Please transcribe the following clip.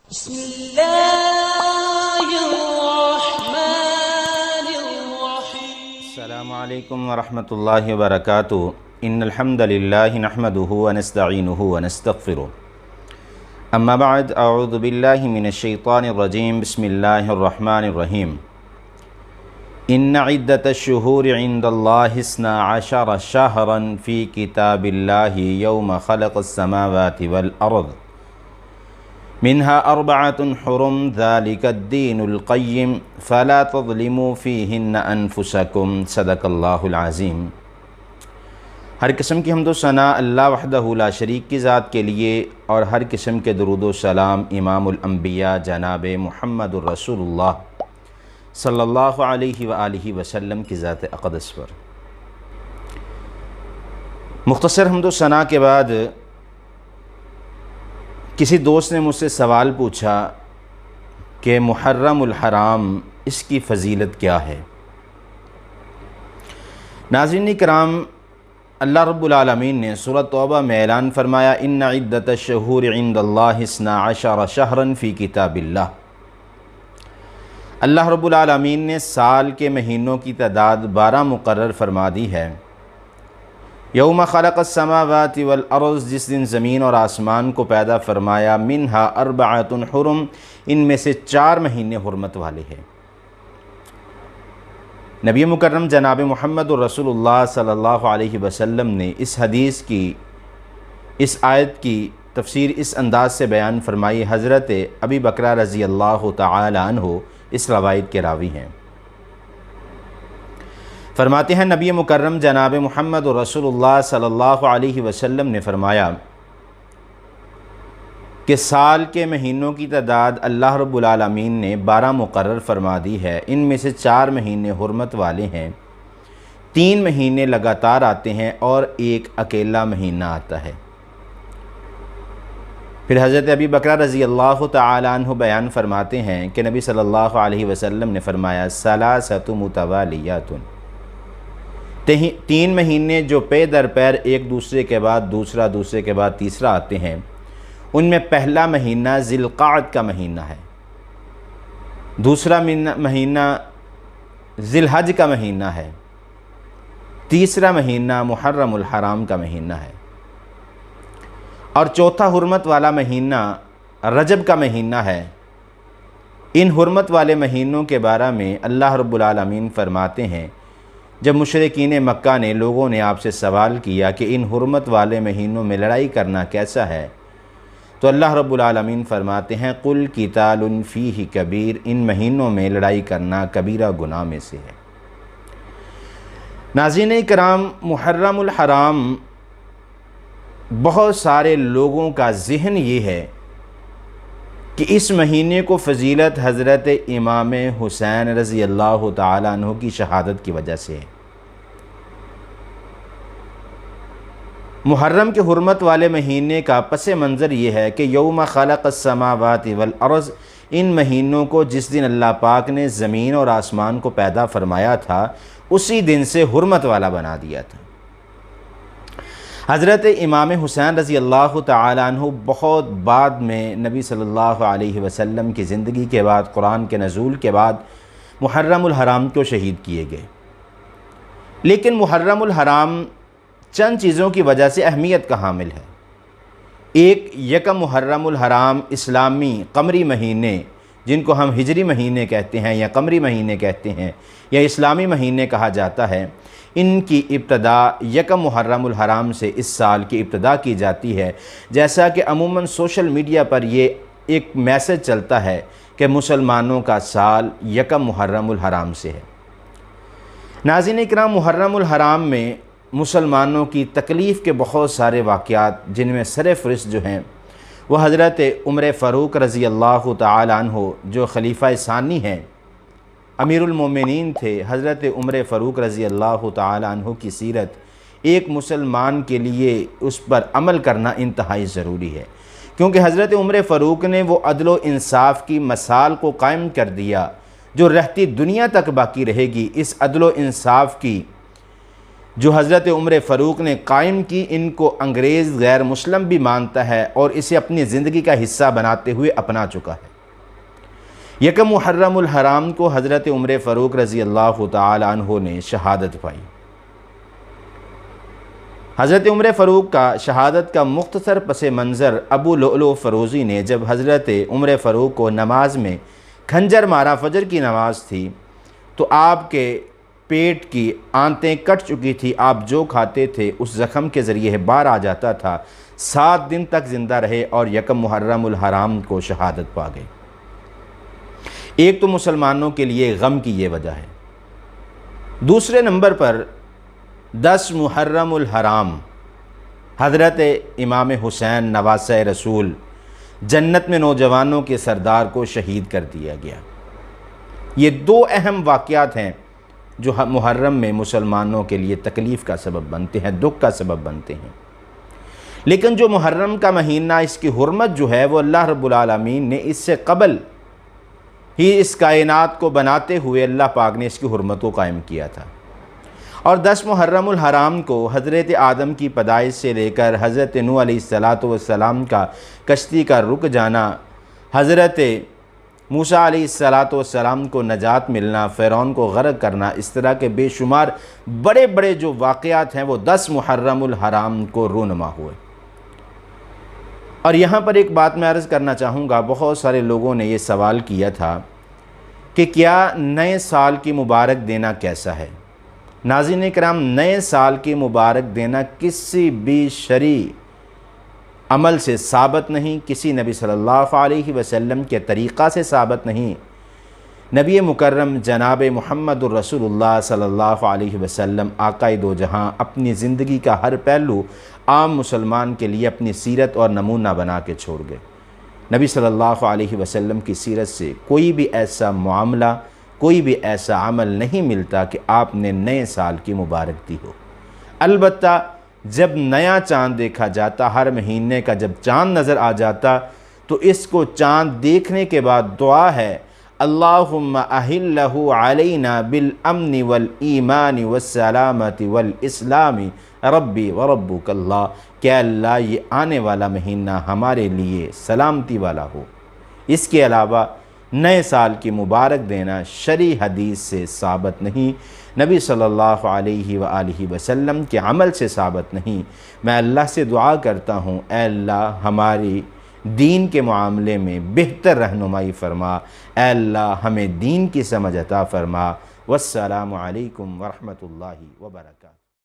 بسم اللہ الرحمن الرحیم۔ السلام علیکم ورحمۃ اللہ وبرکاتہ۔ ان الحمد للہ نحمده ونستعینه ونستغفره اما بعد اعوذ باللہ من الشیطان الرجیم بسم اللہ الرحمن الرحیم۔ ان عدۃ الشہور عند اللہ 12 شہرا فی کتاب اللہ یوم خلق السماوات والارض منها 4 حرم ذلك الدین القیم فلا تظلموا فیہن انفسکم صدق اللہ العظیم۔ ہر قسم کی حمد و ثنا اللہ وحدہ لا شریک کی ذات کے لیے، اور ہر قسم کے درود و سلام امام الانبیاء جناب محمد الرسول اللہ صلی اللہ علیہ وآلہ وسلم کی ذات اقدس پر۔ مختصر حمد و ثنا کے بعد کسی دوست نے مجھ سے سوال پوچھا کہ محرم الحرام اس کی فضیلت کیا ہے؟ ناظرین کرام، اللہ رب العالمین نے سورۃ توبہ میں اعلان فرمایا ان عدۃ الشہور عند اللہ 12 شہرا فی کتاب اللہ۔ اللہ رب العالمین نے سال کے مہینوں کی تعداد 12 مقرر فرما دی ہے۔ یوم خلق السماوات والارض، جس دن زمین اور آسمان کو پیدا فرمایا، منہا 4 حرم، ان میں سے 4 مہینے حرمت والے ہیں۔ نبی مکرم جناب محمد الرسول اللہ صلی اللہ علیہ وسلم نے اس حدیث کی، اس آیت کی تفسیر اس انداز سے بیان فرمائی۔ حضرت ابی بکرہ رضی اللہ تعالی عنہ اس روایت کے راوی ہیں۔ فرماتے ہیں نبی مکرم جناب محمد رسول اللہ صلی اللہ علیہ وسلم نے فرمایا کہ سال کے مہینوں کی تعداد اللہ رب العالمین نے 12 مقرر فرما دی ہے۔ ان میں سے 4 مہینے حرمت والے ہیں، 3 مہینے لگاتار آتے ہیں اور ایک اکیلا مہینہ آتا ہے۔ پھر حضرت ابی بکرہ رضی اللہ تعالی عنہ بیان فرماتے ہیں کہ نبی صلی اللہ علیہ وسلم نے فرمایا ثلاثۃ متوالیات، 3 مہینے جو پے در پیر ایک دوسرے کے بعد دوسرا، دوسرے کے بعد تیسرا آتے ہیں۔ ان میں پہلا مہینہ ذی القعد کا مہینہ ہے، دوسرا مہینہ ذی الحج کا مہینہ ہے، تیسرا مہینہ محرم الحرام کا مہینہ ہے، اور چوتھا حرمت والا مہینہ رجب کا مہینہ ہے۔ ان حرمت والے مہینوں کے بارے میں اللہ رب العالمین فرماتے ہیں، جب مشرکین مکہ نے لوگوں نے آپ سے سوال کیا کہ ان حرمت والے مہینوں میں لڑائی کرنا کیسا ہے، تو اللہ رب العالمین فرماتے ہیں قل قتال فیہ کبیر، ان مہینوں میں لڑائی کرنا کبیرہ گناہ میں سے ہے۔ ناظرین کرام، محرم الحرام، بہت سارے لوگوں کا ذہن یہ ہے کہ اس مہینے کو فضیلت حضرت امام حسین رضی اللہ تعالیٰ عنہ کی شہادت کی وجہ سے ہے۔ محرم کے حرمت والے مہینے کا پس منظر یہ ہے کہ یوم خلق السماوات والارض، ان مہینوں کو جس دن اللہ پاک نے زمین اور آسمان کو پیدا فرمایا تھا، اسی دن سے حرمت والا بنا دیا تھا۔ حضرت امام حسین رضی اللہ تعالیٰ عنہ بہت بعد میں نبی صلی اللہ علیہ وسلم کی زندگی کے بعد، قرآن کے نزول کے بعد محرم الحرام کو شہید کیے گئے۔ لیکن محرم الحرام چند چیزوں کی وجہ سے اہمیت کا حامل ہے۔ ایک، یکم محرم الحرام اسلامی قمری مہینے، جن کو ہم ہجری مہینے کہتے ہیں یا قمری مہینے کہتے ہیں یا اسلامی مہینے کہا جاتا ہے، ان کی ابتدا یکم محرم الحرام سے اس سال کی ابتدا کی جاتی ہے، جیسا کہ عموماً سوشل میڈیا پر یہ ایک میسج چلتا ہے کہ مسلمانوں کا سال یکم محرم الحرام سے ہے۔ ناظرین اکرام، محرم الحرام میں مسلمانوں کی تکلیف کے بہت سارے واقعات، جن میں سرفہرست جو ہیں وہ حضرت عمر فاروق رضی اللہ تعالی عنہ، جو خلیفہ ثانی ہیں، امیر المومنین تھے۔ حضرت عمر فاروق رضی اللہ تعالی عنہ کی سیرت ایک مسلمان کے لیے اس پر عمل کرنا انتہائی ضروری ہے، کیونکہ حضرت عمر فاروق نے وہ عدل و انصاف کی مثال کو قائم کر دیا جو رہتی دنیا تک باقی رہے گی۔ اس عدل و انصاف کی جو حضرت عمر فاروق نے قائم کی، ان کو انگریز غیر مسلم بھی مانتا ہے اور اسے اپنی زندگی کا حصہ بناتے ہوئے اپنا چکا ہے۔ یکم محرم الحرام کو حضرت عمر فاروق رضی اللہ تعالی عنہ نے شہادت پائی۔ حضرت عمر فاروق کا شہادت کا مختصر پس منظر ابو لؤلؤ فروزی نے جب حضرت عمر فاروق کو نماز میں کھنجر مارا، فجر کی نماز تھی، تو آپ کے پیٹ کی آنتیں کٹ چکی تھی، آپ جو کھاتے تھے اس زخم کے ذریعے باہر آ جاتا تھا، 7 دن تک زندہ رہے اور یکم محرم الحرام کو شہادت پا گئے۔ ایک تو مسلمانوں کے لیے غم کی یہ وجہ ہے۔ دوسرے نمبر پر 10 محرم الحرام حضرت امام حسین نواسہ رسول جنت میں نوجوانوں کے سردار کو شہید کر دیا گیا۔ یہ 2 اہم واقعات ہیں جو محرم میں مسلمانوں کے لیے تکلیف کا سبب بنتے ہیں، دکھ کا سبب بنتے ہیں۔ لیکن جو محرم کا مہینہ، اس کی حرمت جو ہے وہ اللہ رب العالمین نے اس سے قبل ہی اس کائنات کو بناتے ہوئے اللہ پاک نے اس کی حرمت کو قائم کیا تھا۔ اور 10 محرم الحرام کو حضرت آدم کی پیدائش سے لے کر حضرت نوح علیہ السلام کا کشتی کا رک جانا، حضرت موسیٰ علیہ السلام کو نجات ملنا، فرعون کو غرق کرنا، اس طرح کے بے شمار بڑے بڑے جو واقعات ہیں وہ 10 محرم الحرام کو رونما ہوئے۔ اور یہاں پر ایک بات میں عرض کرنا چاہوں گا، بہت سارے لوگوں نے یہ سوال کیا تھا کہ کیا نئے سال کی مبارک دینا کیسا ہے؟ ناظرین کرام، نئے سال کی مبارک دینا کسی بھی شرعی عمل سے ثابت نہیں، کسی نبی صلی اللہ علیہ وسلم کے طریقہ سے ثابت نہیں۔ نبی مکرم جناب محمد الرسول اللہ صلی اللہ علیہ وسلم آقائے دو جہاں اپنی زندگی کا ہر پہلو عام مسلمان کے لیے اپنی سیرت اور نمونہ بنا کے چھوڑ گئے۔ نبی صلی اللہ علیہ وسلم کی سیرت سے کوئی بھی ایسا معاملہ، کوئی بھی ایسا عمل نہیں ملتا کہ آپ نے نئے سال کی مبارک دی ہو۔ البتہ جب نیا چاند دیکھا جاتا، ہر مہینے کا جب چاند نظر آ جاتا، تو اس کو چاند دیکھنے کے بعد دعا ہے، اللہم احلہ علینا بالامن والایمان والسلامت والاسلام ربی وربک اللہ، کہ اللہ یہ آنے والا مہینہ ہمارے لیے سلامتی والا ہو۔ اس کے علاوہ نئے سال کی مبارک دینا شرعی حدیث سے ثابت نہیں، نبی صلی اللہ علیہ وآلہ وسلم کے عمل سے ثابت نہیں۔ میں اللہ سے دعا کرتا ہوں، اے اللہ ہماری دین کے معاملے میں بہتر رہنمائی فرما، اے اللہ ہمیں دین کی سمجھ عطا فرما۔ والسلام علیکم ورحمۃ اللہ وبرکاتہ۔